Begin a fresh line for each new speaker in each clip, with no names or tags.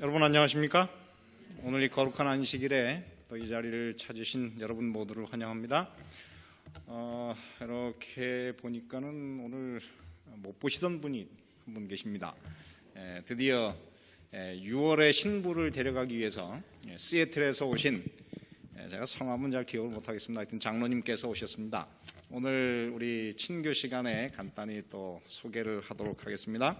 여러분 안녕하십니까? 오늘 이 거룩한 안식일에 또 이 자리를 찾으신 여러분 모두를 환영합니다. 이렇게 보니까는 오늘 못 보시던 분이 한 분 계십니다. 드디어 6월에 신부를 데려가기 위해서 시애틀에서 오신, 제가 성함은 잘 기억을 못하겠습니다. 하여튼 장로님께서 오셨습니다. 오늘 우리 친교 시간에 간단히 또 소개를 하도록 하겠습니다.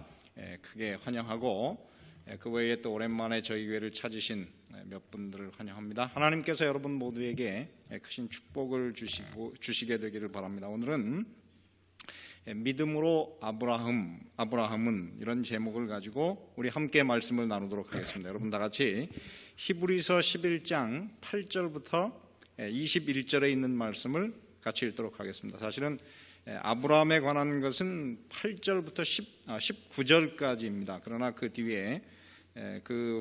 크게 환영하고, 그 외에 또 오랜만에 저희 교회를 찾으신 몇 분들을 환영합니다. 하나님께서 여러분 모두에게 크신 축복을 주시게 되기를 바랍니다. 오늘은 믿음으로 아브라함은 이런 제목을 가지고 우리 함께 말씀을 나누도록 하겠습니다. 여러분 다 같이 히브리서 11장 8절부터 21절에 있는 말씀을 같이 읽도록 하겠습니다. 사실은 아브라함에 관한 것은 8절부터 19절까지입니다. 그러나 그 뒤에 그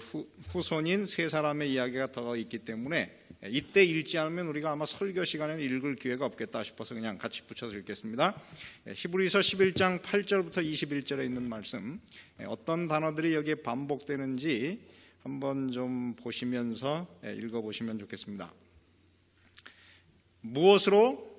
후손인 세 사람의 이야기가 더 있기 때문에 이때 읽지 않으면 우리가 아마 설교 시간에는 읽을 기회가 없겠다 싶어서 그냥 같이 붙여서 읽겠습니다. 히브리서 11장 8절부터 21절에 있는 말씀, 어떤 단어들이 여기에 반복되는지 한번 좀 보시면서 읽어보시면 좋겠습니다. 무엇으로?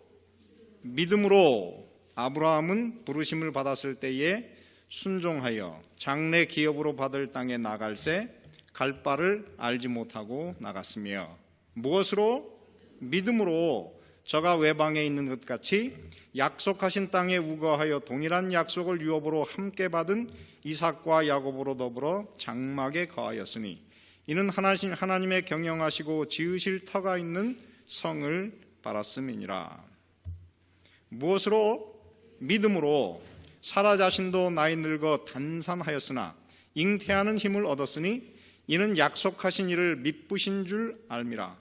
믿음으로 아브라함은 부르심을 받았을 때에 순종하여 장래 기업으로 받을 땅에 나갈새 갈 바를 알지 못하고 나갔으며, 무엇으로? 믿음으로 저가 외방에 있는 것 같이 약속하신 땅에 우거하여 동일한 약속을 유업으로 함께 받은 이삭과 야곱으로 더불어 장막에 거하였으니 이는 하나님의 경영하시고 지으실 터가 있는 성을 바랐음이니라. 무엇으로? 믿음으로 사라 자신도 나이 늙어 단산하였으나 잉태하는 힘을 얻었으니 이는 약속하신 이를 미쁘신 줄 알미라.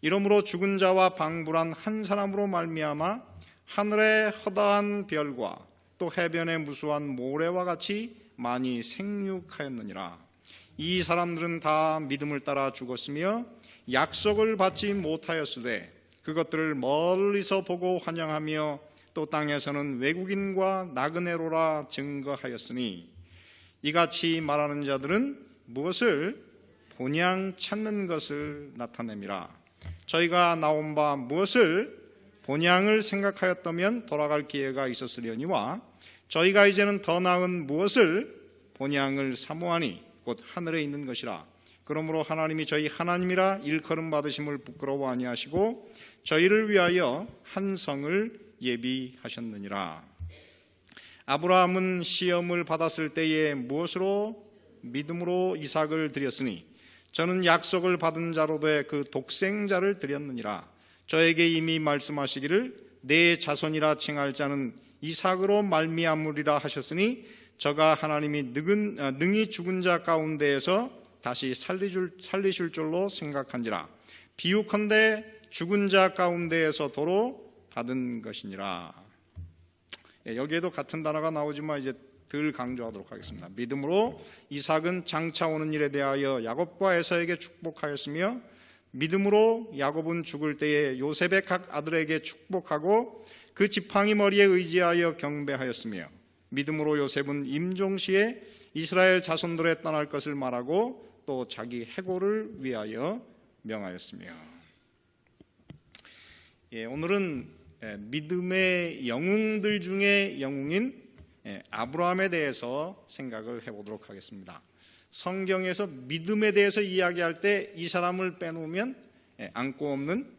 이러므로 죽은 자와 방불한 한 사람으로 말미암아 하늘의 허다한 별과 또 해변의 무수한 모래와 같이 많이 생육하였느니라. 이 사람들은 다 믿음을 따라 죽었으며 약속을 받지 못하였으되 그것들을 멀리서 보고 환영하며 또 땅에서는 외국인과 나그네로라 증거하였으니 이같이 말하는 자들은 무엇을? 본향 찾는 것을 나타냅니다. 저희가 나온 바 무엇을? 본향을 생각하였다면 돌아갈 기회가 있었으려니와 저희가 이제는 더 나은 무엇을? 본향을 사모하니 곧 하늘에 있는 것이라. 그러므로 하나님이 저희 하나님이라 일컬음 받으심을 부끄러워 아니하시고 저희를 위하여 한 성을 예비하셨느니라. 아브라함은 시험을 받았을 때에 무엇으로? 믿음으로 이삭을 드렸으니 저는 약속을 받은 자로되 그 독생자를 드렸느니라. 저에게 이미 말씀하시기를 내 자손이라 칭할 자는 이삭으로 말미암으리라 하셨으니 저가 하나님이 능히 죽은 자 가운데에서 다시 살리실 줄로 생각한지라. 비유컨대 죽은 자 가운데에서 도로 받은 것이니라. 여기에도 같은 단어가 나오지만 이제 덜 강조하도록 하겠습니다. 믿음으로 이삭은 장차 오는 일에 대하여 야곱과 에사에게 축복하였으며 믿음으로 야곱은 죽을 때에 요셉의 각 아들에게 축복하고 그 지팡이 머리에 의지하여 경배하였으며 믿음으로 요셉은 임종시에 이스라엘 자손들에 떠날 것을 말하고 또 자기 해고를 위하여 명하였으며. 오늘은 믿음의 영웅들 중에 영웅인 아브라함에 대해서 생각을 해보도록 하겠습니다. 성경에서 믿음에 대해서 이야기할 때 이 사람을 빼놓으면 안고 없는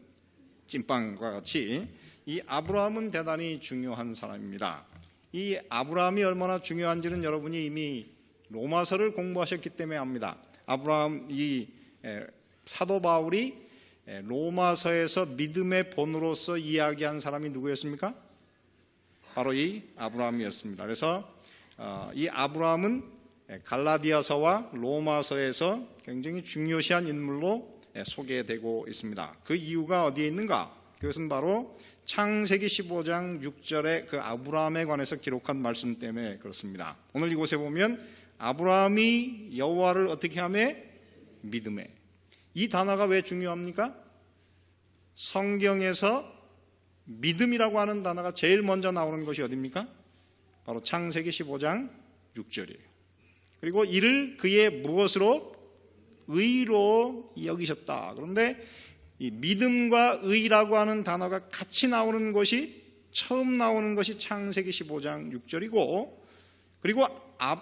찐빵과 같이 이 아브라함은 대단히 중요한 사람입니다. 이 아브라함이 얼마나 중요한지는 여러분이 이미 로마서를 공부하셨기 때문에 압니다. 이 사도 바울이 로마서에서 믿음의 본으로서 이야기한 사람이 누구였습니까? 바로 이 아브라함이었습니다. 그래서 이 아브라함은 갈라디아서와 로마서에서 굉장히 중요시한 인물로 소개되고 있습니다. 그 이유가 어디에 있는가? 그것은 바로 창세기 15장 6절의 그 아브라함에 관해서 기록한 말씀 때문에 그렇습니다. 오늘 이곳에 보면 아브라함이 여호와를 어떻게 하며? 믿음에. 이 단어가 왜 중요합니까? 성경에서 믿음이라고 하는 단어가 제일 먼저 나오는 것이 어디입니까? 바로 창세기 15장 6절이에요. 그리고 이를 그의 무엇으로? 의로 여기셨다. 그런데 이 믿음과 의라고 하는 단어가 같이 나오는 것이 처음 나오는 것이 창세기 15장 6절이고, 그리고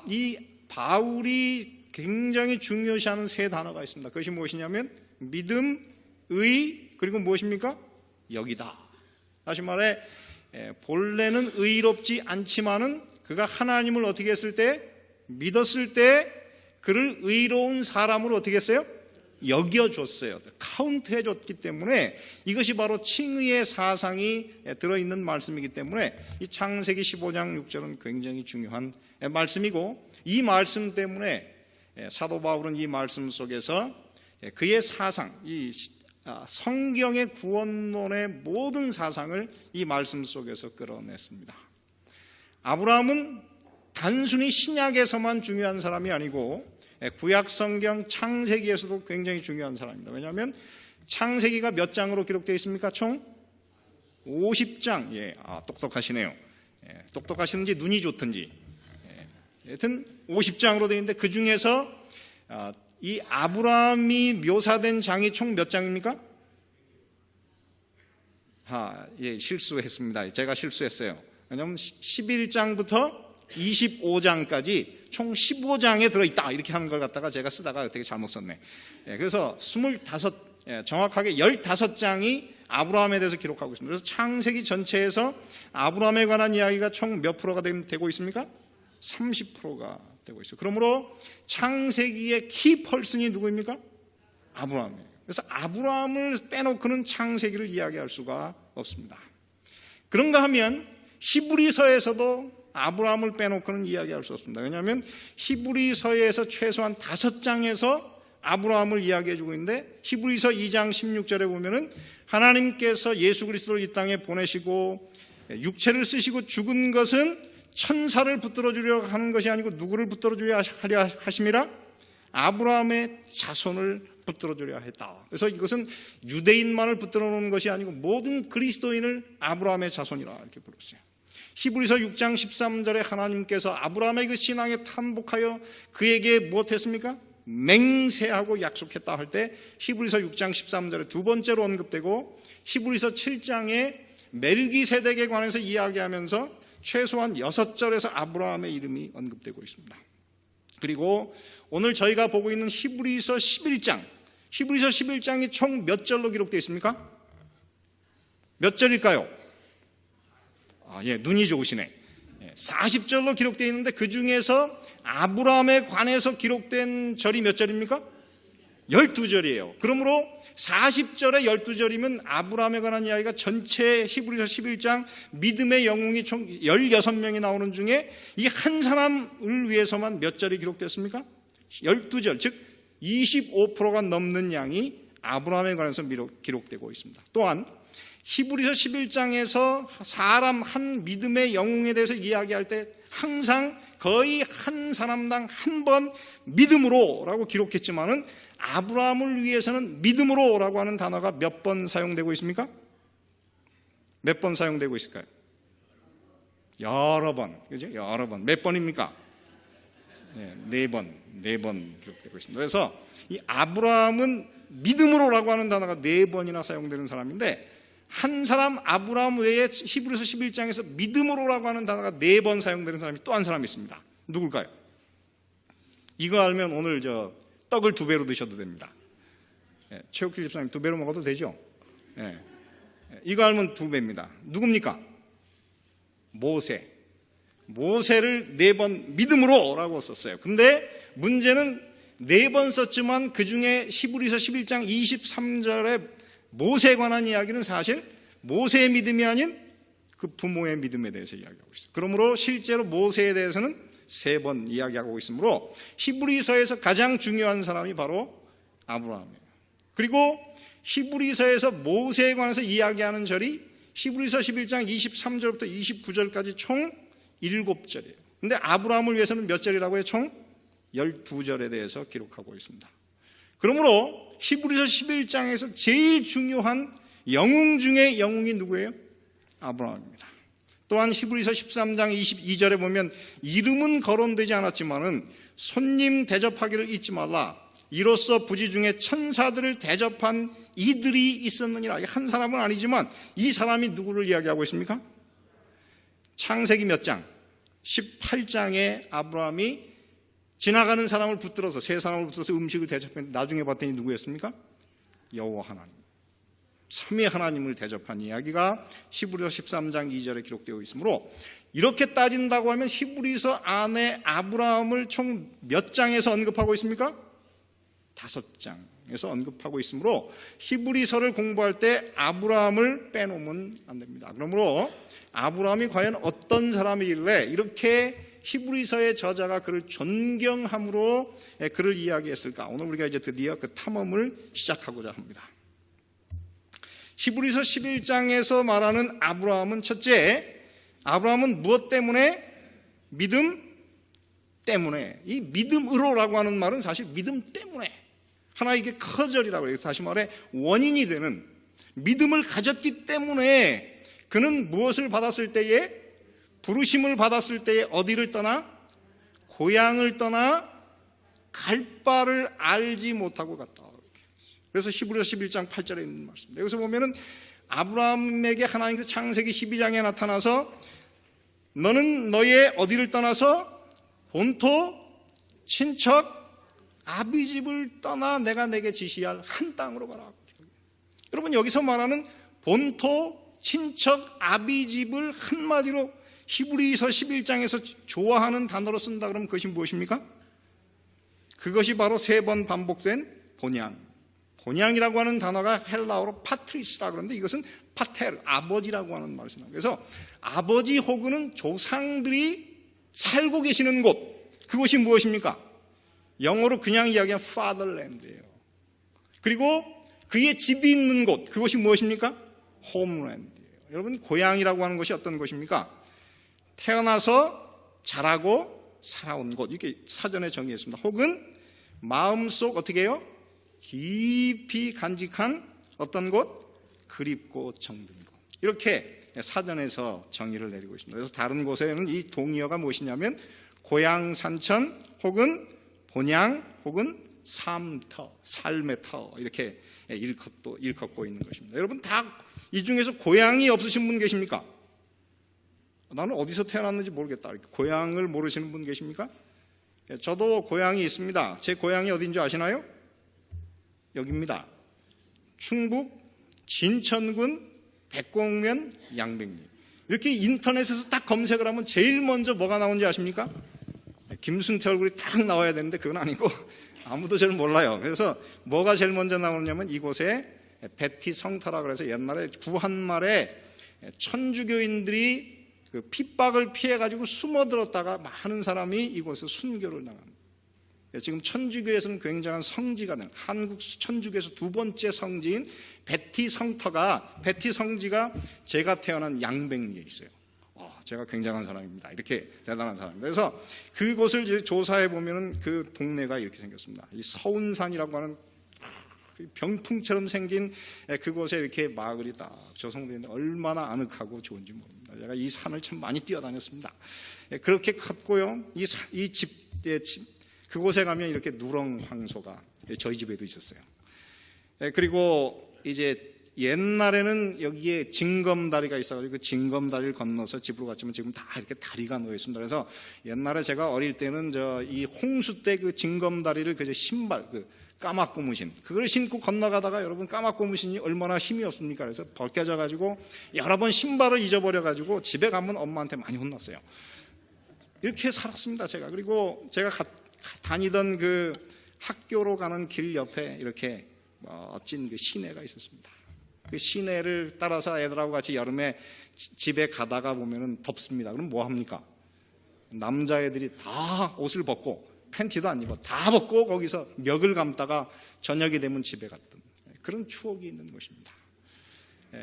이 바울이 굉장히 중요시하는 세 단어가 있습니다. 그것이 무엇이냐면 믿음, 의, 그리고 무엇입니까? 여기다. 다시 말해 본래는 의롭지 않지만은 그가 하나님을 어떻게 했을 때, 믿었을 때 그를 의로운 사람으로 어떻게 했어요? 여겨줬어요. 카운트해줬기 때문에 이것이 바로 칭의의 사상이 들어있는 말씀이기 때문에 이 창세기 15장 6절은 굉장히 중요한 말씀이고, 이 말씀 때문에 사도 바울은 이 말씀 속에서 그의 사상, 이 성경의 구원론의 모든 사상을 이 말씀 속에서 끌어냈습니다. 아브라함은 단순히 신약에서만 중요한 사람이 아니고 구약 성경 창세기에서도 굉장히 중요한 사람입니다. 왜냐하면 창세기가 몇 장으로 기록되어 있습니까? 총 50장. 똑똑하시네요. 똑똑하시는지 눈이 좋든지. 하여튼 50장으로 되어 있는데 그 중에서 이 아브라함이 묘사된 장이 총 몇 장입니까? 실수했습니다. 제가 실수했어요. 왜냐하면 11장부터 25장까지 총 15장에 들어있다 이렇게 하는 걸 갖다가 제가 쓰다가 되게 잘못 썼네. 그래서 25, 정확하게 15장이 아브라함에 대해서 기록하고 있습니다. 그래서 창세기 전체에서 아브라함에 관한 이야기가 총 몇 프로가 되고 있습니까? 30%가 되고 있어요. 그러므로 창세기의 키펄슨이 누구입니까? 아브라함이에요. 그래서 아브라함을 빼놓고는 창세기를 이야기할 수가 없습니다. 그런가 하면 히브리서에서도 아브라함을 빼놓고는 이야기할 수 없습니다. 왜냐하면 히브리서에서 최소한 5장에서 아브라함을 이야기해주고 있는데, 히브리서 2장 16절에 보면은 하나님께서 예수 그리스도를 이 땅에 보내시고 육체를 쓰시고 죽은 것은 천사를 붙들어 주려 하는 것이 아니고 누구를 붙들어 주려 하려 하심이라? 아브라함의 자손을 붙들어 주려 했다. 그래서 이것은 유대인만을 붙들어 놓은 것이 아니고 모든 그리스도인을 아브라함의 자손이라 이렇게 부르셨어요. 히브리서 6장 13절에 하나님께서 아브라함의 그 신앙에 탐복하여 그에게 무엇했습니까? 맹세하고 약속했다 할 때 히브리서 6장 13절에 두 번째로 언급되고, 히브리서 7장에 멜기세덱에 관해서 이야기하면서 최소한 6절에서 아브라함의 이름이 언급되고 있습니다. 그리고 오늘 저희가 보고 있는 히브리서 11장, 히브리서 11장이 총 몇 절로 기록되어 있습니까? 몇 절일까요? 눈이 좋으시네. 40절로 기록되어 있는데 그 중에서 아브라함에 관해서 기록된 절이 몇 절입니까? 12절이에요. 그러므로 40절에 12절이면 아브라함에 관한 이야기가 전체 히브리서 11장 믿음의 영웅이 총 16명이 나오는 중에 이 한 사람을 위해서만 몇 절이 기록됐습니까? 12절, 즉 25%가 넘는 양이 아브라함에 관해서 기록되고 있습니다. 또한 히브리서 11장에서 사람 한 믿음의 영웅에 대해서 이야기할 때 항상 거의 한 사람당 한 번 믿음으로라고 기록했지만은 아브라함을 위해서는 믿음으로라고 하는 단어가 몇 번 사용되고 있습니까? 몇 번 사용되고 있을까요? 여러 번. 그죠? 여러 번. 몇 번입니까? 네 번 기록되고 있습니다. 그래서 이 아브라함은 믿음으로라고 하는 단어가 4번이나 사용되는 사람인데, 한 사람 아브라함 외에 히브리서 11장에서 믿음으로라고 하는 단어가 4번 사용되는 사람이 또 한 사람이 있습니다. 누굴까요? 이거 알면 오늘 떡을 2배로 드셔도 됩니다. 최욱길 집사님 2배로 먹어도 되죠? 이거 알면 2배입니다. 누굽니까? 모세를 4번 믿음으로라고 썼어요. 근데 문제는 4번 썼지만 그 중에 히브리서 11장 23절에 모세에 관한 이야기는 사실 모세의 믿음이 아닌 그 부모의 믿음에 대해서 이야기하고 있어요. 그러므로 실제로 모세에 대해서는 3번 이야기하고 있으므로 히브리서에서 가장 중요한 사람이 바로 아브라함이에요. 그리고 히브리서에서 모세에 관해서 이야기하는 절이 히브리서 11장 23절부터 29절까지 총 7절이에요. 근데 아브라함을 위해서는 몇 절이라고 해요? 총 12절에 대해서 기록하고 있습니다. 그러므로 히브리서 11장에서 제일 중요한 영웅 중에 영웅이 누구예요? 아브라함입니다. 또한 히브리서 13장 22절에 보면 이름은 거론되지 않았지만은 손님 대접하기를 잊지 말라. 이로써 부지 중에 천사들을 대접한 이들이 있었느니라. 한 사람은 아니지만 이 사람이 누구를 이야기하고 있습니까? 창세기 몇 장? 18장에 아브라함이 지나가는 사람을 붙들어서, 세 사람을 붙들어서 음식을 대접했는데 나중에 봤더니 누구였습니까? 여호와 하나님, 삼위 하나님을 대접한 이야기가 히브리서 13장 2절에 기록되어 있으므로, 이렇게 따진다고 하면 히브리서 안에 아브라함을 총 몇 장에서 언급하고 있습니까? 5장에서 언급하고 있으므로 히브리서를 공부할 때 아브라함을 빼놓으면 안 됩니다. 그러므로 아브라함이 과연 어떤 사람이길래 이렇게 히브리서의 저자가 그를 존경함으로 그를 이야기했을까? 오늘 우리가 이제 드디어 그 탐험을 시작하고자 합니다. 히브리서 11장에서 말하는 아브라함은, 첫째, 아브라함은 무엇 때문에? 믿음 때문에. 이 믿음으로라고 하는 말은 사실 믿음 때문에, 하나 이게 커절이라고 해요. 다시 말해 원인이 되는, 믿음을 가졌기 때문에 그는 무엇을 받았을 때에, 부르심을 받았을 때에 어디를 떠나? 고향을 떠나 갈 바를 알지 못하고 갔다. 그래서 히브리서 11장 8절에 있는 말씀입니다. 여기서 보면은 아브라함에게 하나님께서 창세기 12장에 나타나서 너는 너의 어디를 떠나서 본토, 친척, 아비집을 떠나 내가 내게 지시할 한 땅으로 가라. 여러분, 여기서 말하는 본토, 친척, 아비집을 한마디로 히브리서 11장에서 좋아하는 단어로 쓴다 그러면 그것이 무엇입니까? 그것이 바로 3번 반복된 본향. 본향이라고 하는 단어가 헬라어로 파트리스라 그러는데 이것은 파텔, 아버지라고 하는 말을 씁니다. 그래서 아버지 혹은 조상들이 살고 계시는 곳, 그것이 무엇입니까? 영어로 그냥 이야기하면 fatherland예요. 그리고 그의 집이 있는 곳, 그것이 무엇입니까? homeland예요. 여러분, 고향이라고 하는 것이 어떤 곳입니까? 태어나서 자라고 살아온 곳, 이렇게 사전에 정의했습니다. 혹은 마음속 어떻게 해요? 깊이 간직한 어떤 곳? 그립고 정든 곳. 이렇게 사전에서 정의를 내리고 있습니다. 그래서 다른 곳에는 이 동의어가 무엇이냐면 고향, 산천, 혹은 본향, 혹은 삶터, 삶의 터, 이렇게 일컫고 있는 것입니다. 여러분, 다 이 중에서 고향이 없으신 분 계십니까? 나는 어디서 태어났는지 모르겠다, 이렇게 고향을 모르시는 분 계십니까? 저도 고향이 있습니다. 제 고향이 어딘지 아시나요? 여기입니다. 충북 진천군 백곡면 양백리. 이렇게 인터넷에서 딱 검색을 하면 제일 먼저 뭐가 나오는지 아십니까? 김순태 얼굴이 딱 나와야 되는데 그건 아니고 아무도 잘 몰라요. 그래서 뭐가 제일 먼저 나오냐면 이곳에 베티 성터라 그래서 옛날에 구한말에 천주교인들이 그 핍박을 피해가지고 숨어들었다가 많은 사람이 이곳에 순교를 나갑니다. 지금 천주교에서는 굉장한 성지가 되는, 한국 천주교에서 2번째 성지인 베티 성지가 제가 태어난 양백리에 있어요. 제가 굉장한 사람입니다. 이렇게 대단한 사람입니다. 그래서 그곳을 이제 조사해 보면은 그 동네가 이렇게 생겼습니다. 이 서운산이라고 하는 병풍처럼 생긴 그곳에 이렇게 마을이 딱 조성되어 있는데 얼마나 아늑하고 좋은지 모릅니다. 제가 이 산을 참 많이 뛰어다녔습니다. 그렇게 컸고요. 이 집, 그곳에 가면 이렇게 누렁 황소가 저희 집에도 있었어요. 그리고 이제 옛날에는 여기에 징검다리가 있어가지고 그 징검다리를 건너서 집으로 갔지만 지금 다 이렇게 다리가 놓여 있습니다. 그래서 옛날에 제가 어릴 때는 이 홍수 때 그 징검다리를 그 신발, 그 까막고무신, 그걸 신고 건너가다가 여러분 까막고무신이 얼마나 힘이 없습니까? 그래서 벗겨져가지고 여러 번 신발을 잊어버려가지고 집에 가면 엄마한테 많이 혼났어요. 이렇게 살았습니다, 제가. 그리고 제가 다니던 그 학교로 가는 길 옆에 이렇게 멋진 그 시내가 있었습니다. 그 시내를 따라서 애들하고 같이 여름에 집에 가다가 보면은 덥습니다. 그럼 뭐 합니까? 남자애들이 다 옷을 벗고 팬티도 안 입어 다 벗고 거기서 멱을 감다가 저녁이 되면 집에 갔던 그런 추억이 있는 것입니다.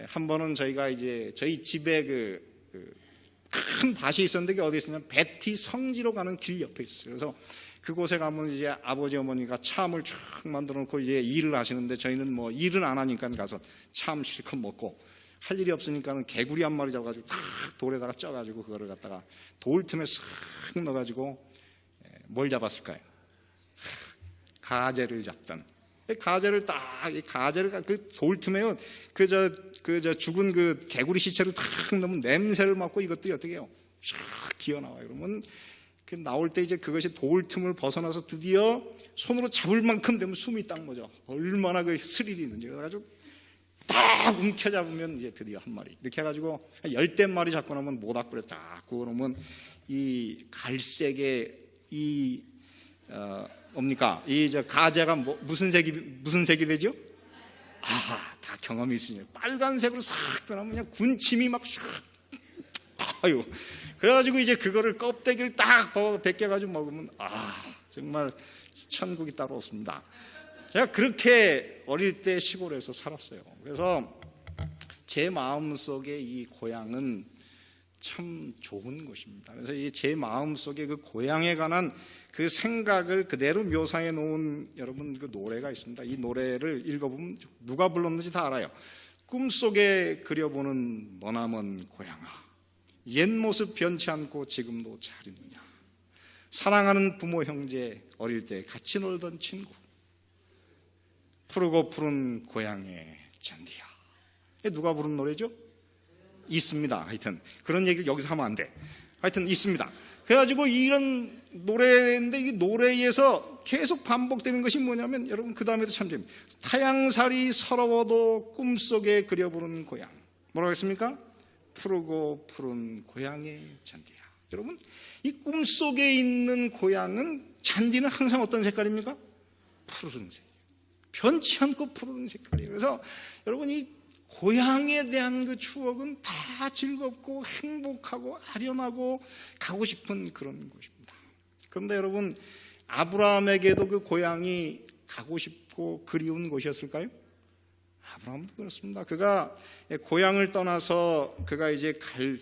한 번은 저희가 이제 저희 집에 큰 밭이 있었는데 그게 어디 있었냐면 베티 성지로 가는 길 옆에 있었어요. 그래서 그곳에 가면 이제 아버지 어머니가 참을 쫙 만들어 놓고 이제 일을 하시는데 저희는 뭐 일은 안 하니까 가서 참 실컷 먹고 할 일이 없으니까는 개구리 한 마리 잡아가지고 탁 돌에다가 쪄가지고 그거를 갖다가 돌 틈에 싹 넣어가지고 뭘 잡았을까요? 가재를 잡던, 가재를 딱, 이 가재를 그 돌 틈에요. 저 죽은 그 개구리 시체를 탁 넣으면 냄새를 맡고 이것들이 어떻게 해요? 쫙 기어 나와요. 그러면 그 나올 때 이제 그것이 돌 틈을 벗어나서 드디어 손으로 잡을 만큼 되면 숨이 딱 멎어. 얼마나 그 스릴이 있는지. 그래가지고 딱 움켜잡으면 이제 드디어 한 마리. 이렇게 해가지고 10댓마리 잡고 나면 모닥불에 딱 구워놓으면 이 갈색의 이 뭡니까? 이 저 가재가 무슨 색이 되죠? 다 경험이 있으니 빨간색으로 싹 변하면 그냥 군침이 막 샥. 아유. 그래가지고 이제 그거를 껍데기를 딱 벗겨가지고 먹으면 정말 천국이 따로 없습니다. 제가 그렇게 어릴 때 시골에서 살았어요. 그래서 제 마음속에 이 고향은 참 좋은 곳입니다. 그래서 제 마음속에 그 고향에 관한 그 생각을 그대로 묘사해 놓은 여러분 그 노래가 있습니다. 이 노래를 읽어보면 누가 불렀는지 다 알아요. 꿈속에 그려보는 머나먼 고향아, 옛 모습 변치 않고 지금도 잘 있느냐. 사랑하는 부모 형제, 어릴 때 같이 놀던 친구, 푸르고 푸른 고향의 잔디야. 누가 부른 노래죠? 있습니다. 하여튼 그런 얘기를 여기서 하면 안 돼. 하여튼 있습니다. 그래가지고 이런 노래인데 이 노래에서 계속 반복되는 것이 뭐냐면 여러분 그 다음에도 참 재밌습니다. 타향살이 서러워도 꿈속에 그려보는 고향. 뭐라고 했습니까? 푸르고 푸른 고향의 잔디야. 여러분 이 꿈속에 있는 고향은 잔디는 항상 어떤 색깔입니까? 푸른색. 변치 않고 푸른 색깔이에요. 그래서 여러분 이 고향에 대한 그 추억은 다 즐겁고 행복하고 아련하고 가고 싶은 그런 곳입니다. 그런데 여러분 아브라함에게도 그 고향이 가고 싶고 그리운 곳이었을까요? 아브라함도 그렇습니다. 그가 고향을 떠나서 그가 이제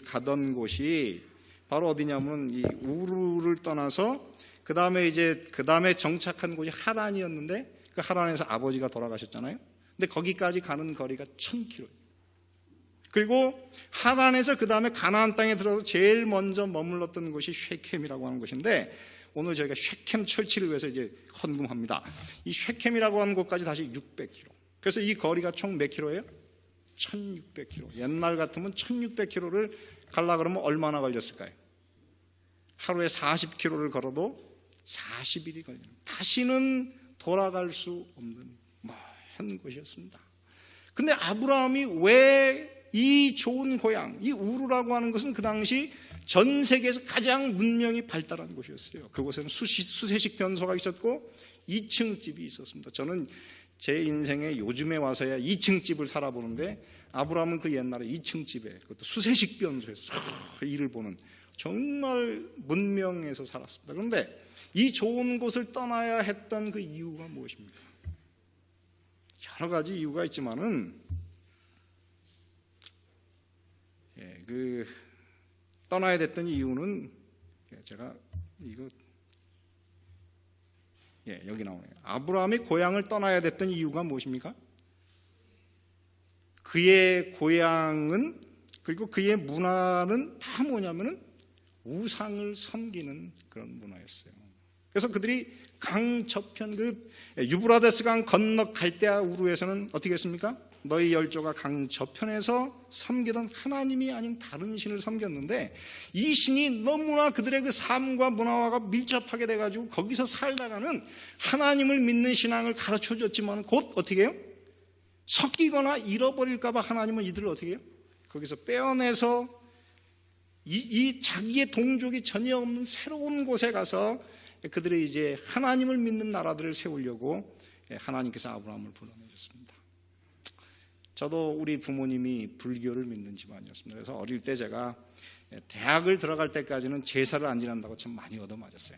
가던 곳이 바로 어디냐면 이 우르를 떠나서 그 다음에 정착한 곳이 하란이었는데 그 하란에서 아버지가 돌아가셨잖아요. 근데 거기까지 가는 거리가 1000km. 그리고 하란에서 그 다음에 가나안 땅에 들어서 제일 먼저 머물렀던 곳이 쉐켐이라고 하는 곳인데 오늘 저희가 쉐켐 철치를 위해서 이제 헌금합니다. 이 쉐켐이라고 하는 곳까지 다시 600km. 그래서 이 거리가 총 몇 킬로예요? 1600km. 옛날 같으면 1600km를 가려고 그러면 얼마나 걸렸을까요? 하루에 40km를 걸어도 40일이 걸려요. 다시는 돌아갈 수 없는 먼 곳이었습니다. 근데 아브라함이 왜 이 좋은 고향, 이 우르라고 하는 것은 그 당시 전 세계에서 가장 문명이 발달한 곳이었어요. 그곳에는 수세식 변소가 있었고 2층 집이 있었습니다. 저는 제 인생에 요즘에 와서야 2층 집을 살아보는데 아브라함은 그 옛날에 2층 집에 그것도 수세식 변소에서 일을 보는 정말 문명에서 살았습니다. 그런데 이 좋은 곳을 떠나야 했던 그 이유가 무엇입니까? 여러 가지 이유가 있지만은 떠나야 됐던 이유는 제가 여기 나오네요. 아브라함이 고향을 떠나야 됐던 이유가 무엇입니까? 그의 고향은 그리고 그의 문화는 다 뭐냐면은 우상을 섬기는 그런 문화였어요. 그래서 그들이 강 저편 그 유브라데스 강 건너 갈대아 우르에서는 어떻게 했습니까? 너희 열조가 강 저편에서 섬기던 하나님이 아닌 다른 신을 섬겼는데 이 신이 너무나 그들의 그 삶과 문화와 밀접하게 돼가지고 거기서 살다가는 하나님을 믿는 신앙을 가르쳐 줬지만 곧 어떻게 해요? 섞이거나 잃어버릴까봐 하나님은 이들을 어떻게 해요? 거기서 빼어내서 이 자기의 동족이 전혀 없는 새로운 곳에 가서 그들이 이제 하나님을 믿는 나라들을 세우려고 하나님께서 아브라함을 불러내셨습니다. 저도 우리 부모님이 불교를 믿는 집안이었습니다. 그래서 어릴 때 제가 대학을 들어갈 때까지는 제사를 안 지낸다고 참 많이 얻어맞았어요.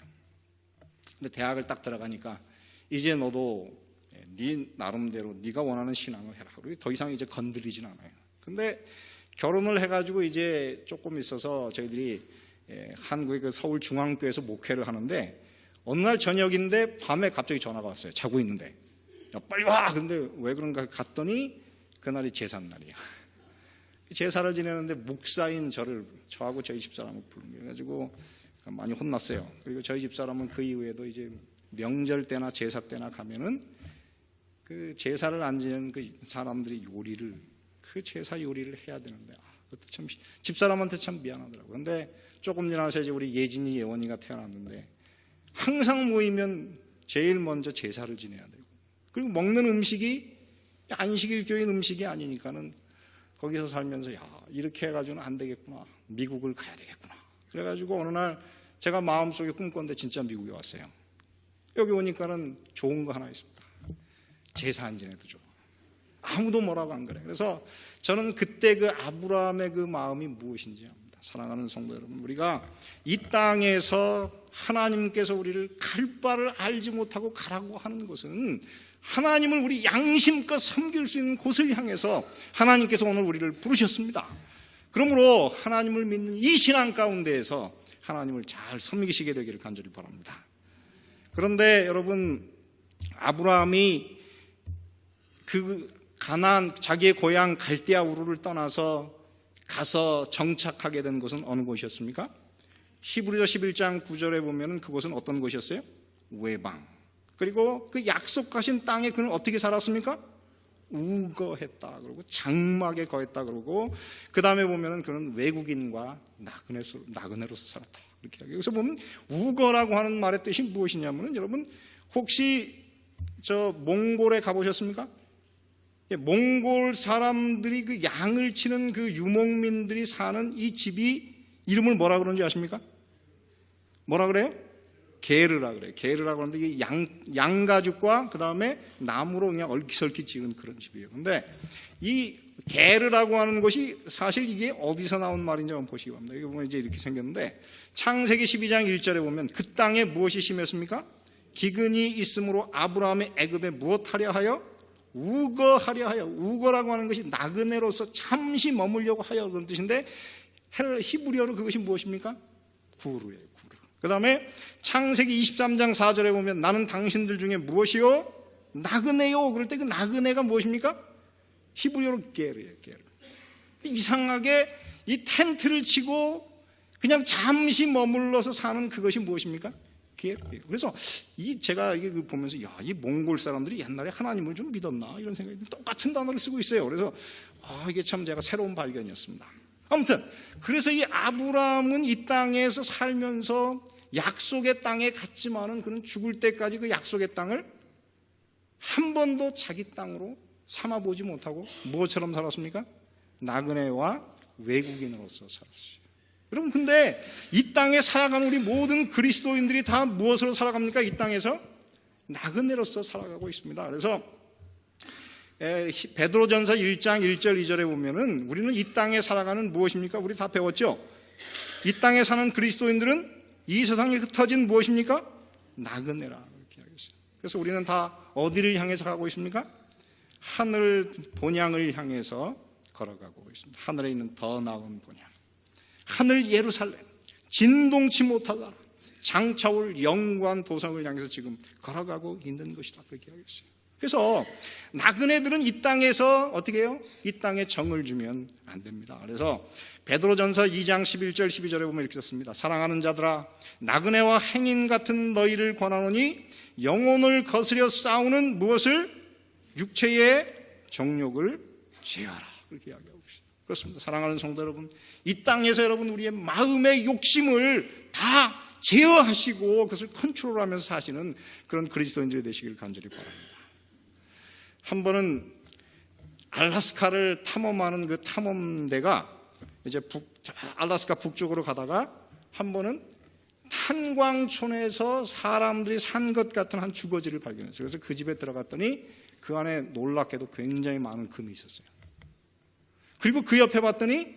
근데 대학을 딱 들어가니까 이제 너도 네 나름대로 네가 원하는 신앙을 해라. 그리고 더 이상 이제 건드리진 않아요. 근데 결혼을 해가지고 이제 조금 있어서 저희들이 한국의 그 서울중앙교회에서 목회를 하는데 어느 날 저녁인데 밤에 갑자기 전화가 왔어요. 자고 있는데 야, 빨리 와. 근데 왜 그런가 갔더니 그날이 제삿날이야. 제사를 지내는데 목사인 저하고 저희 집사람을 부른 거예요. 그래가지고 많이 혼났어요. 그리고 저희 집사람은 그 이후에도 이제 명절 때나 제사 때나 가면은 그 제사를 안 지는 그 사람들이 요리를, 그 제사 요리를 해야 되는데, 그것도 참 집사람한테 참 미안하더라고요. 근데 조금 지나서 이제 우리 예진이, 예원이가 태어났는데 항상 모이면 제일 먼저 제사를 지내야 되고, 그리고 먹는 음식이 안식일교인 음식이 아니니까는 거기서 살면서 이렇게 해가지고는 안 되겠구나, 미국을 가야 되겠구나. 그래가지고 어느 날 제가 마음속에 꿈꿨는데 진짜 미국에 왔어요. 여기 오니까는 좋은 거 하나 있습니다. 제사 안 지내도 좋아. 아무도 뭐라고 안 그래. 그래서 저는 그때 그 아브라함의 그 마음이 무엇인지 압니다. 사랑하는 성도 여러분, 우리가 이 땅에서 하나님께서 우리를 갈 바를 알지 못하고 가라고 하는 것은 하나님을 우리 양심껏 섬길 수 있는 곳을 향해서 하나님께서 오늘 우리를 부르셨습니다. 그러므로 하나님을 믿는 이 신앙 가운데에서 하나님을 잘 섬기시게 되기를 간절히 바랍니다. 그런데 여러분, 아브라함이 그 가나안, 자기의 고향 갈대아 우르를 떠나서 가서 정착하게 된 곳은 어느 곳이었습니까? 히브리서 11장 9절에 보면 그곳은 어떤 곳이었어요? 외방. 그리고 그 약속하신 땅에 그는 어떻게 살았습니까? 우거했다 그러고 장막에 거했다 그러고, 그 다음에 보면은 그는 외국인과 나그네로서 살았다 그렇게 하고, 여기서 보면 우거라고 하는 말의 뜻이 무엇이냐면은, 여러분 혹시 저 몽골에 가보셨습니까? 몽골 사람들이 그 양을 치는 그 유목민들이 사는 이 집이 이름을 뭐라 그러는지 아십니까? 뭐라 그래요? 게르라 그래요. 게르라고 하는데 이게 양가죽과 그 다음에 나무로 그냥 얽히설키 지은 그런 집이에요. 근데 이 게르라고 하는 것이 사실 이게 어디서 나온 말인지 한번 보시기 바랍니다. 이게 보면 이제 이렇게 생겼는데, 창세기 12장 1절에 보면 그 땅에 무엇이 심했습니까? 기근이 있으므로 아브라함의 애굽에 무엇하려 하여? 우거하려 하여. 우거라고 하는 것이 나그네로서 잠시 머물려고 하여 그런 뜻인데, 히브리어로 그것이 무엇입니까? 구르예요. 구르. 그 다음에 창세기 23장 4절에 보면 나는 당신들 중에 무엇이요? 나그네요. 그럴 때 그 나그네가 무엇입니까? 히브리어로 게르예요. 게르. 이상하게 이 텐트를 치고 그냥 잠시 머물러서 사는 그것이 무엇입니까? 게르예요. 그래서 제가 이게 보면서 이 몽골 사람들이 옛날에 하나님을 좀 믿었나 이런 생각이, 똑같은 단어를 쓰고 있어요. 그래서 이게 참 제가 새로운 발견이었습니다. 아무튼 그래서 이 아브라함은 이 땅에서 살면서 약속의 땅에 갔지만은 그는 죽을 때까지 그 약속의 땅을 한 번도 자기 땅으로 삼아보지 못하고 무엇처럼 살았습니까? 나그네와 외국인으로서 살았어요. 여러분, 근데 이 땅에 살아가는 우리 모든 그리스도인들이 다 무엇으로 살아갑니까? 이 땅에서 나그네로서 살아가고 있습니다. 그래서 베드로전서 1장 1절 2절에 보면은 우리는 이 땅에 살아가는 무엇입니까? 우리 다 배웠죠? 이 땅에 사는 그리스도인들은 이 세상에 흩어진 무엇입니까? 나그네라 이렇게 하겠어요. 그래서 우리는 다 어디를 향해서 가고 있습니까? 하늘 본향을 향해서 걸어가고 있습니다. 하늘에 있는 더 나은 본향, 하늘 예루살렘, 진동치 못할 나라, 장차올 영광 도성을 향해서 지금 걸어가고 있는 것이다 그렇게 하겠어요. 그래서 나그네들은 이 땅에서 어떻게 해요? 이 땅에 정을 주면 안 됩니다. 그래서 베드로전서 2장 11절 12절에 보면 이렇게 썼습니다. 사랑하는 자들아, 나그네와 행인 같은 너희를 권하노니 영혼을 거스려 싸우는 무엇을? 육체의 정욕을 제하라 그렇게 이야기하고 있습니다. 그렇습니다. 사랑하는 성도 여러분, 이 땅에서 여러분 우리의 마음의 욕심을 다 제어하시고 그것을 컨트롤하면서 사시는 그런 그리스도인들이 되시길 간절히 바랍니다. 한 번은 알래스카를 탐험하는 그 탐험대가 이제 알래스카 북쪽으로 가다가 한 번은 탄광촌에서 사람들이 산 것 같은 한 주거지를 발견했어요. 그래서 그 집에 들어갔더니 그 안에 놀랍게도 굉장히 많은 금이 있었어요. 그리고 그 옆에 봤더니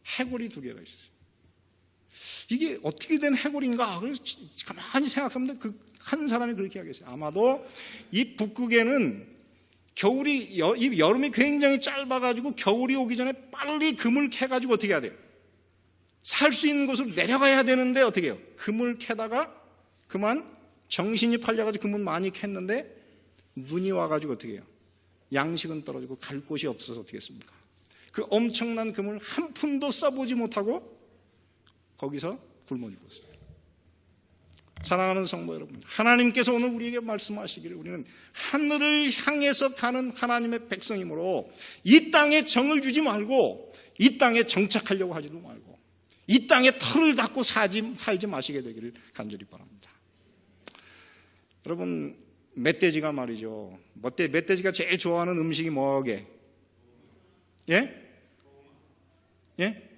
해골이 2개가 있었어요. 이게 어떻게 된 해골인가? 그래서 가만히 생각하면 그 한 사람이 그렇게 하겠어요. 아마도 이 북극에는 여름이 굉장히 짧아가지고 겨울이 오기 전에 빨리 그물 캐가지고 어떻게 해야 돼요? 살 수 있는 곳으로 내려가야 되는데 어떻게 해요? 그물 캐다가 그만 정신이 팔려가지고 그물 많이 캤는데 눈이 와가지고 어떻게 해요? 양식은 떨어지고 갈 곳이 없어서 어떻게 했습니까? 그 엄청난 그물 한 푼도 써보지 못하고 거기서 굶어 죽었어요. 사랑하는 성도 여러분, 하나님께서 오늘 우리에게 말씀하시기를 우리는 하늘을 향해서 가는 하나님의 백성이므로 이 땅에 정을 주지 말고 이 땅에 정착하려고 하지도 말고 이 땅에 털을 닫고 살지 마시게 되기를 간절히 바랍니다. 여러분, 멧돼지가 말이죠. 멧돼지가 제일 좋아하는 음식이 뭐게? 예? 예?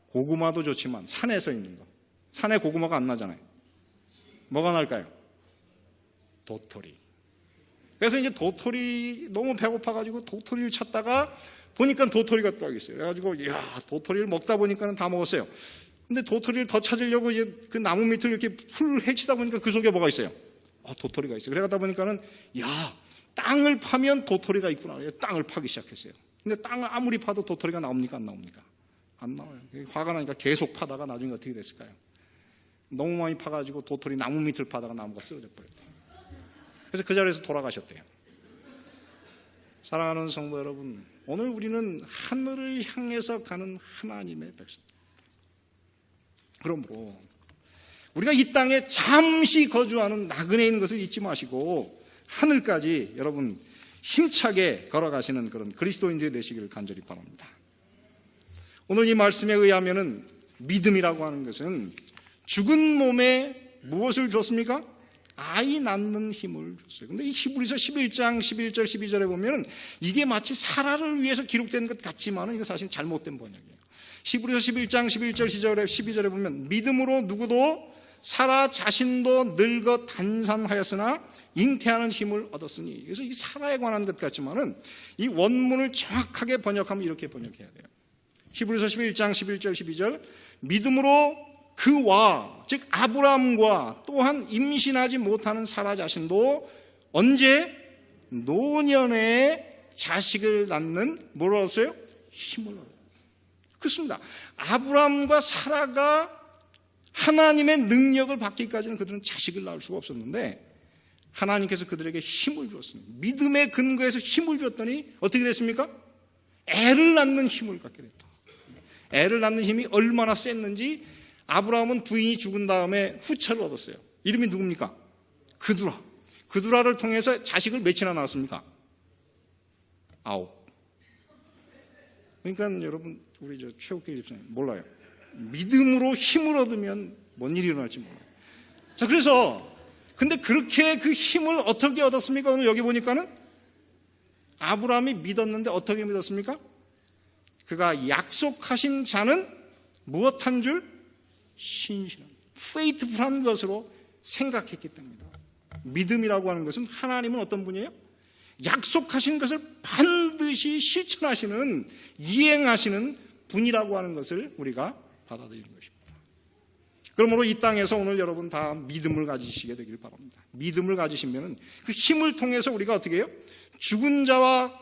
고구마도 좋지만 산에서 있는 거. 산에 고구마가 안 나잖아요. 뭐가 날까요? 도토리. 그래서 이제 도토리 너무 배고파가지고 도토리를 찾다가 보니까 도토리가 또 있어요. 그래가지고 도토리를 먹다 보니까는 다 먹었어요. 근데 도토리를 더 찾으려고 이제 그 나무 밑을 이렇게 풀 헤치다 보니까 그 속에 뭐가 있어요? 도토리가 있어요. 그러다 보니까는 땅을 파면 도토리가 있구나. 땅을 파기 시작했어요. 근데 땅을 아무리 파도 도토리가 나옵니까? 안 나옵니까? 안 나와요. 화가 나니까 계속 파다가 나중에 어떻게 됐을까요? 너무 많이 파가지고 도토리 나무 밑을 파다가 나무가 쓰러져 버렸대요. 그래서 그 자리에서 돌아가셨대요. 사랑하는 성도 여러분, 오늘 우리는 하늘을 향해서 가는 하나님의 백성. 그러므로 우리가 이 땅에 잠시 거주하는 나그네에 있는 것을 잊지 마시고 하늘까지 여러분 힘차게 걸어가시는 그런 그리스도인들이 되시기를 간절히 바랍니다. 오늘 이 말씀에 의하면은 믿음이라고 하는 것은 죽은 몸에 무엇을 줬습니까? 아이 낳는 힘을 줬어요. 근데 이 히브리서 11장 11절 12절에 보면은 이게 마치 사라를 위해서 기록된 것 같지만은 이거 사실 잘못된 번역이에요. 히브리서 11장 11절 12절에 보면 믿음으로 누구도 사라 자신도 늙어 단산하였으나 잉태하는 힘을 얻었으니. 그래서 이 사라에 관한 것 같지만은 이 원문을 정확하게 번역하면 이렇게 번역해야 돼요. 히브리서 11장 11절 12절 믿음으로 그와 즉 아브라함과 또한 임신하지 못하는 사라 자신도 언제 노년에 자식을 낳는 뭘 얻었어요? 힘을 얻었어요. 그렇습니다. 아브라함과 사라가 하나님의 능력을 받기까지는 그들은 자식을 낳을 수가 없었는데 하나님께서 그들에게 힘을 주었습니다. 믿음의 근거에서 힘을 주었더니 어떻게 됐습니까? 애를 낳는 힘을 갖게 됐다. 애를 낳는 힘이 얼마나 셌는지 아브라함은 부인이 죽은 다음에 후처를 얻었어요. 이름이 누굽니까? 그두라. 그두라를 통해서 자식을 몇이나 낳았습니까? 9. 그러니까 여러분 우리 최욱길 집사님 몰라요. 믿음으로 힘을 얻으면 뭔 일이 일어날지 몰라요. 자, 그래서 근데 그렇게 그 힘을 어떻게 얻었습니까? 오늘 여기 보니까는 아브라함이 믿었는데 어떻게 믿었습니까? 그가 약속하신 자는 무엇한 줄? 신실한, faithful한 것으로 생각했기 때문이다. 믿음이라고 하는 것은 하나님은 어떤 분이에요? 약속하신 것을 반드시 실천하시는, 이행하시는 분이라고 하는 것을 우리가 받아들이는 것입니다. 그러므로 이 땅에서 오늘 여러분 다 믿음을 가지시게 되길 바랍니다. 믿음을 가지시면 그 힘을 통해서 우리가 어떻게 해요? 죽은 자와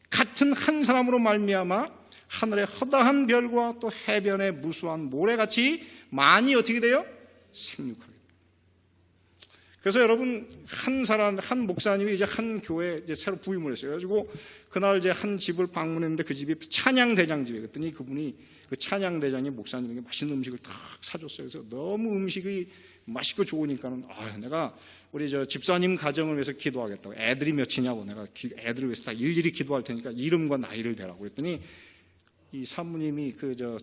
같은 한 사람으로 말미암아 하늘의 허다한 별과 또 해변의 무수한 모래같이 많이 어떻게 돼요? 생육하게 돼요. 그래서 여러분 한 목사님이 이제 한 교회에 이제 새로 부임을 했어요. 그래가지고 그날 이제 한 집을 방문했는데 그 집이 찬양대장집이에요. 그랬더니 그분이 그 찬양대장이 목사님에게 맛있는 음식을 딱 사줬어요. 그래서 너무 음식이 맛있고 좋으니까는 내가 우리 집사님 가정을 위해서 기도하겠다고. 애들이 몇이냐고 내가 애들을 위해서 다 일일이 기도할 테니까 이름과 나이를 대라고 그랬더니 이 사모님이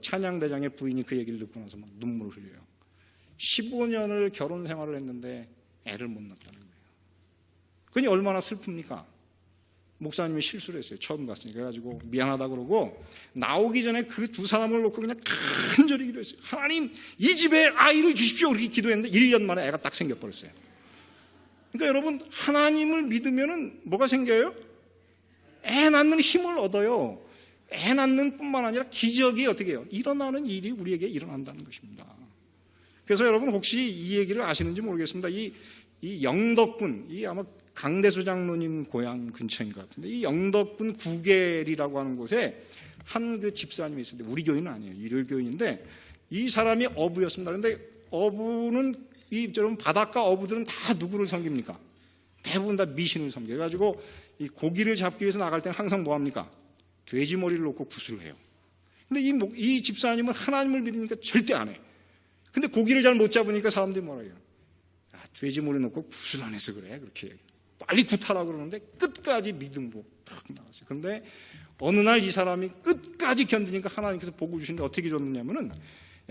찬양대장의 부인이 그 얘기를 듣고 나서 막 눈물을 흘려요. 15년을 결혼 생활을 했는데 애를 못 낳았다는 거예요. 그니 얼마나 슬픕니까? 목사님이 실수를 했어요. 처음 갔으니까. 그래가지고 미안하다 그러고 나오기 전에 그 두 사람을 놓고 그냥 간절히 기도했어요. 하나님 이 집에 아이를 주십시오. 그렇게 기도했는데 1년 만에 애가 딱 생겨버렸어요. 그러니까 여러분 하나님을 믿으면은 뭐가 생겨요? 애 낳는 힘을 얻어요. 애 낳는 뿐만 아니라 기적이 어떻게 해요? 일어나는 일이 우리에게 일어난다는 것입니다. 그래서 여러분 혹시 이 얘기를 아시는지 모르겠습니다. 이 영덕군, 이 아마 강대수 장로님 고향 근처인 것 같은데 이 영덕군 구겔이라고 하는 곳에 한 그 집사님이 있었는데 우리 교인은 아니에요. 일요일교인인데 이 사람이 어부였습니다. 그런데 어부는 여러분 바닷가 어부들은 다 누구를 섬깁니까? 대부분 다 미신을 섬겨가지고 이 고기를 잡기 위해서 나갈 때는 항상 뭐 합니까? 돼지 머리를 놓고 구슬을 해요. 근데 이 집사님은 하나님을 믿으니까 절대 안 해. 근데 고기를 잘 못 잡으니까 사람들이 뭐라 해요? 돼지머리 놓고 구슬 안에서 그래. 그렇게 빨리 구타라고 그러는데 끝까지 믿음으로 딱 나왔어요. 그런데 어느 날 이 사람이 끝까지 견디니까 하나님께서 복을 주시는데 어떻게 줬느냐면은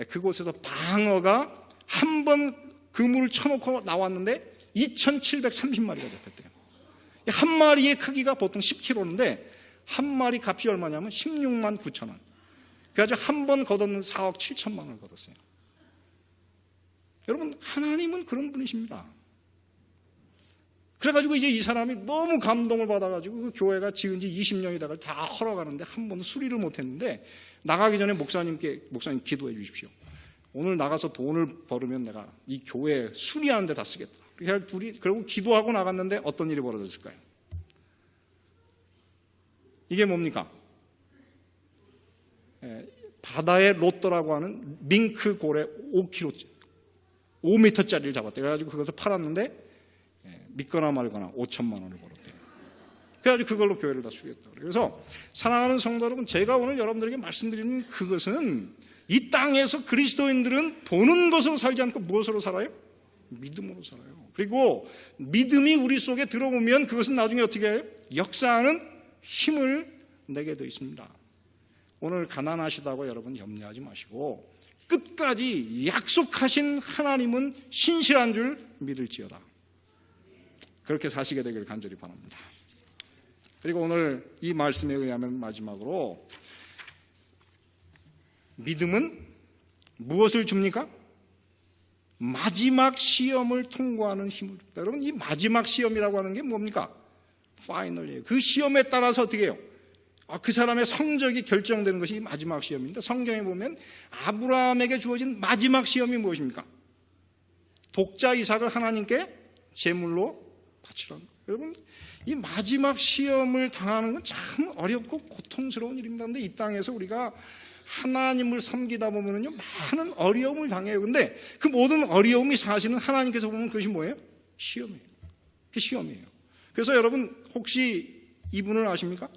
그곳에서 방어가 한 번 그물을 쳐놓고 나왔는데 2,730마리가 잡혔대요. 한 마리의 크기가 보통 10kg인데 한 마리 값이 얼마냐면 16만 9천 원. 그래가지고 한 번 걷었는 4억 7천만 원을 걷었어요. 여러분, 하나님은 그런 분이십니다. 그래가지고 이제 이 사람이 너무 감동을 받아가지고 그 교회가 지은 지 20년이 다가 다 헐어가는데 한 번도 수리를 못했는데 나가기 전에 목사님 기도해 주십시오. 오늘 나가서 돈을 벌으면 내가 이 교회 수리하는 데 다 쓰겠다. 그리고 기도하고 나갔는데 어떤 일이 벌어졌을까요? 이게 뭡니까? 바다의 롯더라고 하는 밍크 고래 5m짜리를 잡았대요. 그래가지고 그것을 팔았는데 믿거나 말거나 5천만 원을 벌었대요. 그래가지고 그걸로 교회를 다 수리했다고 그래요. 그래서 사랑하는 성도 여러분, 제가 오늘 여러분들에게 말씀드리는 그것은 이 땅에서 그리스도인들은 보는 것으로 살지 않고 무엇으로 살아요? 믿음으로 살아요. 그리고 믿음이 우리 속에 들어오면 그것은 나중에 어떻게 해요? 역사하는 힘을 내게 되어 있습니다. 오늘 가난하시다고 여러분 염려하지 마시고 끝까지 약속하신 하나님은 신실한 줄 믿을지어다. 그렇게 사시게 되기를 간절히 바랍니다. 그리고 오늘 이 말씀에 의하면 마지막으로 믿음은 무엇을 줍니까? 마지막 시험을 통과하는 힘을 줍니다. 여러분, 이 마지막 시험이라고 하는 게 뭡니까? 파이널이에요. 그 시험에 따라서 어떻게 해요? 그 사람의 성적이 결정되는 것이 마지막 시험인데 성경에 보면 아브라함에게 주어진 마지막 시험이 무엇입니까? 독자 이삭을 하나님께 제물로 바치라는 거예요. 여러분, 이 마지막 시험을 당하는 건 참 어렵고 고통스러운 일입니다. 그런데 이 땅에서 우리가 하나님을 섬기다 보면요 많은 어려움을 당해요. 근데 그 모든 어려움이 사실은 하나님께서 보면 그것이 뭐예요? 시험이에요. 그게 시험이에요. 그래서 여러분 혹시 이분을 아십니까?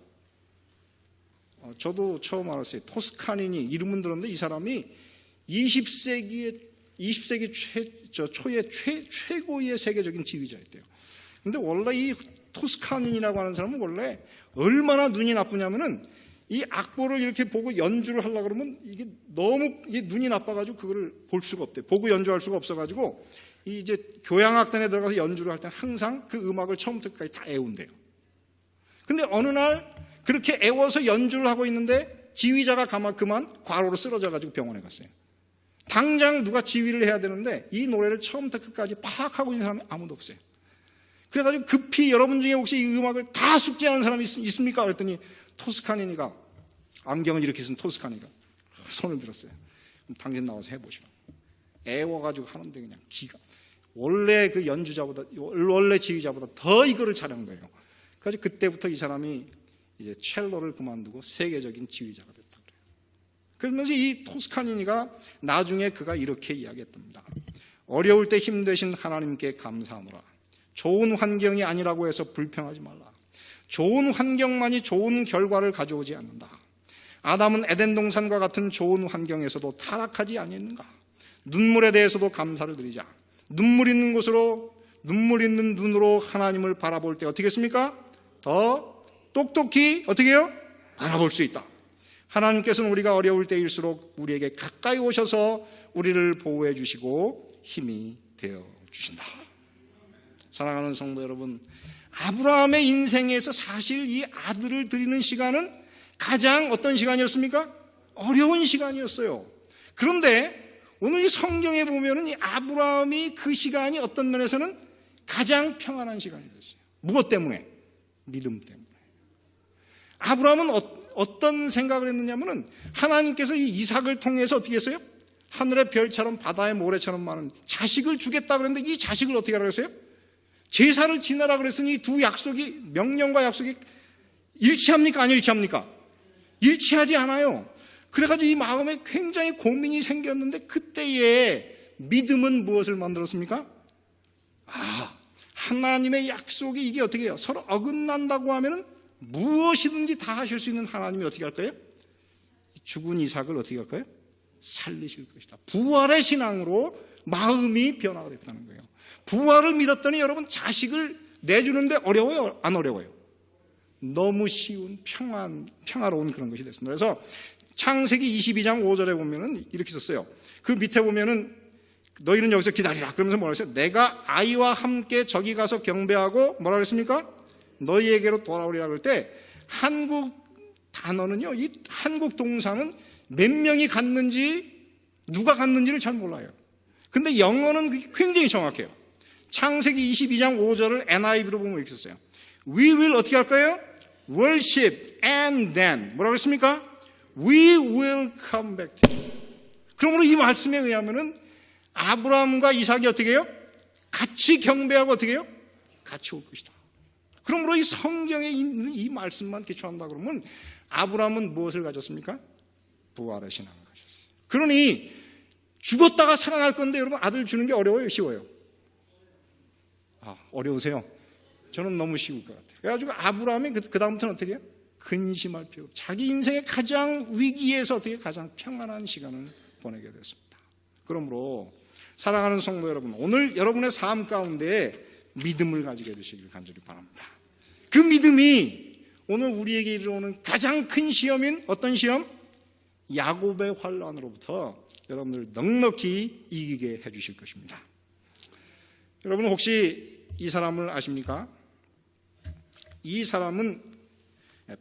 저도 처음 알았어요. 토스카니니 이름은 들었는데 이 사람이 20세기 초의 최고의 세계적인 지휘자였대요. 근데 원래 이 토스카니니라고 하는 사람은 원래 얼마나 눈이 나쁘냐면은 이 악보를 이렇게 보고 연주를 하려고 그러면 이게 너무 눈이 나빠가지고 그거를 볼 수가 없대요. 보고 연주할 수가 없어가지고 이제 교향악단에 들어가서 연주를 할 때는 항상 그 음악을 처음부터 끝까지 다 애운대요. 근데 어느 날 그렇게 애워서 연주를 하고 있는데 지휘자가 그만 과로로 쓰러져가지고 병원에 갔어요. 당장 누가 지휘를 해야 되는데 이 노래를 처음부터 끝까지 파악하고 있는 사람이 아무도 없어요. 그래가지고 급히 여러분 중에 혹시 이 음악을 다 숙지하는 사람이 있습니까? 그랬더니 토스카니니가 안경을 이렇게 쓴 토스카니가 손을 들었어요. 당신 나와서 해보시라고. 애워가지고 하는데 그냥 기가 원래 그 연주자보다 원래 지휘자보다 더 이거를 잘한 거예요. 그래서 그때부터 이 사람이 이제 첼로를 그만두고 세계적인 지휘자가 됐다 그래요. 그러면서 이 토스카니니가 나중에 그가 이렇게 이야기했답니다. 어려울 때 힘되신 하나님께 감사하노라. 좋은 환경이 아니라고 해서 불평하지 말라. 좋은 환경만이 좋은 결과를 가져오지 않는다. 아담은 에덴 동산과 같은 좋은 환경에서도 타락하지 아니했는가. 눈물에 대해서도 감사를 드리자. 눈물 있는 곳으로 눈물 있는 눈으로 하나님을 바라볼 때 어떻게 했습니까? 더 똑똑히 어떻게 해요? 바라볼 수 있다. 하나님께서는 우리가 어려울 때일수록 우리에게 가까이 오셔서 우리를 보호해 주시고 힘이 되어 주신다. 사랑하는 성도 여러분, 아브라함의 인생에서 사실 이 아들을 드리는 시간은 가장 어떤 시간이었습니까? 어려운 시간이었어요. 그런데 오늘 이 성경에 보면은 이 아브라함이 그 시간이 어떤 면에서는 가장 평안한 시간이 됐어요. 무엇 때문에? 믿음 때문에. 아브라함은 어떤 생각을 했느냐면은 하나님께서 이 이삭을 통해서 어떻게 했어요? 하늘의 별처럼 바다의 모래처럼 많은 자식을 주겠다 그랬는데 이 자식을 어떻게 하라고 했어요? 제사를 지내라 그랬으니 이 두 약속이 명령과 약속이 일치합니까? 안 일치합니까? 일치하지 않아요. 그래가지고 이 마음에 굉장히 고민이 생겼는데 그때의 믿음은 무엇을 만들었습니까? 하나님의 약속이 이게 어떻게 해요? 서로 어긋난다고 하면은 무엇이든지 다 하실 수 있는 하나님이 어떻게 할까요? 죽은 이삭을 어떻게 할까요? 살리실 것이다. 부활의 신앙으로 마음이 변화가 됐다는 거예요. 부활을 믿었더니 여러분 자식을 내주는데 어려워요? 안 어려워요? 너무 쉬운 평화로운 그런 것이 됐습니다. 그래서 창세기 22장 5절에 보면은 이렇게 썼어요. 그 밑에 보면은 너희는 여기서 기다리라 그러면서 뭐라 했어요? 내가 아이와 함께 저기 가서 경배하고 뭐라 그랬습니까? 너희에게로 돌아오리라 그럴 때 한국 단어는요, 이 한국 동사는 몇 명이 갔는지 누가 갔는지를 잘 몰라요. 근데 영어는 굉장히 정확해요. 창세기 22장 5절을 NIV로 보면 이렇게 썼어요. We will 어떻게 할까요? Worship and then 뭐라고 했습니까? We will come back to you. 그러므로 이 말씀에 의하면은 아브라함과 이삭이 어떻게 해요? 같이 경배하고 어떻게 해요? 같이 올 것이다. 그러므로 이 성경에 있는 이 말씀만 기초한다 그러면 아브라함은 무엇을 가졌습니까? 부활의 신앙을 가졌어요. 그러니 죽었다가 살아날 건데 여러분 아들 주는 게 어려워요? 쉬워요? 어려우세요? 저는 너무 쉬울 것 같아요. 그래가지고 아브라함이 그 다음부터는 어떻게 해요? 근심할 필요 없고 자기 인생의 가장 위기에서 어떻게 가장 평안한 시간을 보내게 됐습니다. 그러므로 사랑하는 성도 여러분, 오늘 여러분의 삶 가운데 믿음을 가지게 되시길 간절히 바랍니다. 그 믿음이 오늘 우리에게 이르러오는 가장 큰 시험인 어떤 시험? 야곱의 환난으로부터 여러분들 넉넉히 이기게 해주실 것입니다. 여러분 혹시 이 사람을 아십니까? 이 사람은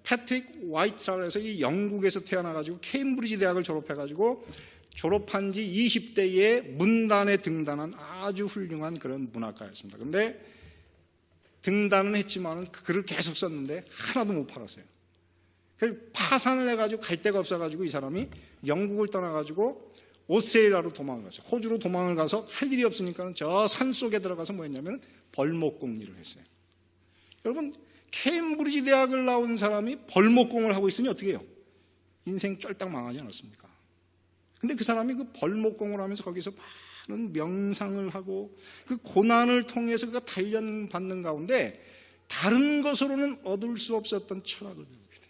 패트릭 화이트라고 해서 이 영국에서 태어나가지고 케임브리지 대학을 졸업해가지고 졸업한 지 20대에 문단에 등단한 아주 훌륭한 그런 문학가였습니다. 그런데 등단은 했지만 글을 계속 썼는데 하나도 못 팔았어요. 파산을 해가지고 갈 데가 없어가지고 이 사람이 영국을 떠나가지고 오스트레일리아로 도망을 갔어요. 호주로 도망을 가서 할 일이 없으니까 저 산 속에 들어가서 뭐 했냐면 벌목공 일을 했어요. 여러분 케임브리지 대학을 나온 사람이 벌목공을 하고 있으니 어떻게 해요? 인생 쫄딱 망하지 않았습니까? 근데 그 사람이 그 벌목공을 하면서 거기서 많은 명상을 하고 그 고난을 통해서 그가 단련받는 가운데 다른 것으로는 얻을 수 없었던 철학을 배우게 돼요.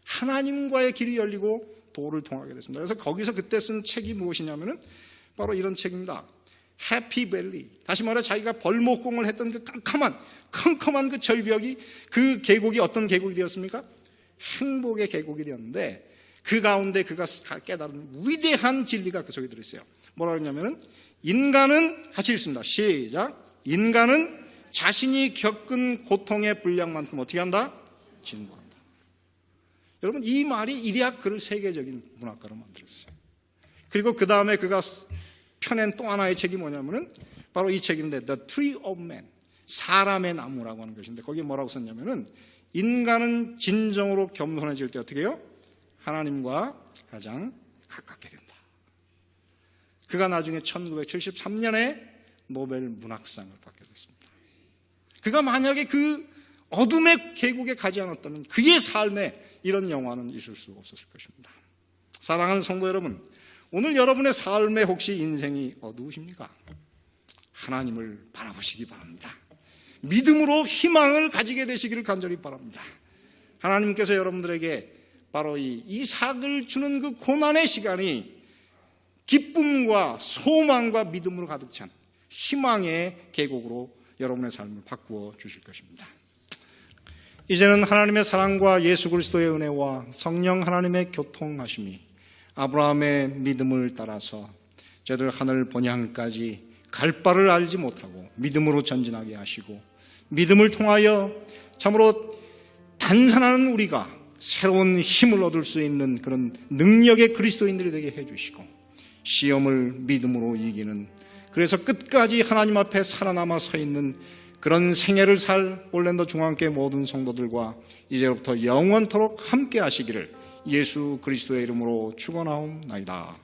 하나님과의 길이 열리고 도를 통하게 됐습니다. 그래서 거기서 그때 쓴 책이 무엇이냐면은 바로 이런 책입니다. 해피밸리. 다시 말해 자기가 벌목공을 했던 그 캄캄한 그 절벽이 그 계곡이 어떤 계곡이 되었습니까? 행복의 계곡이 되었는데 그 가운데 그가 깨달은 위대한 진리가 그 속에 들어있어요. 뭐라고 했냐면은 인간은 같이 읽습니다. 시작. 인간은 자신이 겪은 고통의 분량만큼 어떻게 한다? 진보한다. 여러분 이 말이 이리야 그를 세계적인 문학가로 만들었어요. 그리고 그 다음에 그가 펴낸 또 하나의 책이 뭐냐면은 바로 이 책인데 The Tree of Man, 사람의 나무라고 하는 것인데 거기에 뭐라고 썼냐면은 인간은 진정으로 겸손해질 때 어떻게 해요? 하나님과 가장 가깝게 된다. 그가 나중에 1973년에 노벨 문학상을 받게 됐습니다. 그가 만약에 그 어둠의 계곡에 가지 않았다면 그의 삶에 이런 영화는 있을 수 없었을 것입니다. 사랑하는 성도 여러분, 오늘 여러분의 삶에 혹시 인생이 어두우십니까? 하나님을 바라보시기 바랍니다. 믿음으로 희망을 가지게 되시기를 간절히 바랍니다. 하나님께서 여러분들에게 바로 이 이삭을 주는 그 고난의 시간이 기쁨과 소망과 믿음으로 가득 찬 희망의 계곡으로 여러분의 삶을 바꾸어 주실 것입니다. 이제는 하나님의 사랑과 예수 그리스도의 은혜와 성령 하나님의 교통하심이 아브라함의 믿음을 따라서 저들 하늘 본향까지 갈 바를 알지 못하고 믿음으로 전진하게 하시고 믿음을 통하여 참으로 단산하는 우리가 새로운 힘을 얻을 수 있는 그런 능력의 그리스도인들이 되게 해주시고 시험을 믿음으로 이기는, 그래서 끝까지 하나님 앞에 살아남아 서 있는 그런 생애를 살 올랜도 중앙교회 모든 성도들과 이제부터 영원토록 함께 하시기를 예수 그리스도의 이름으로 축원하옵나이다.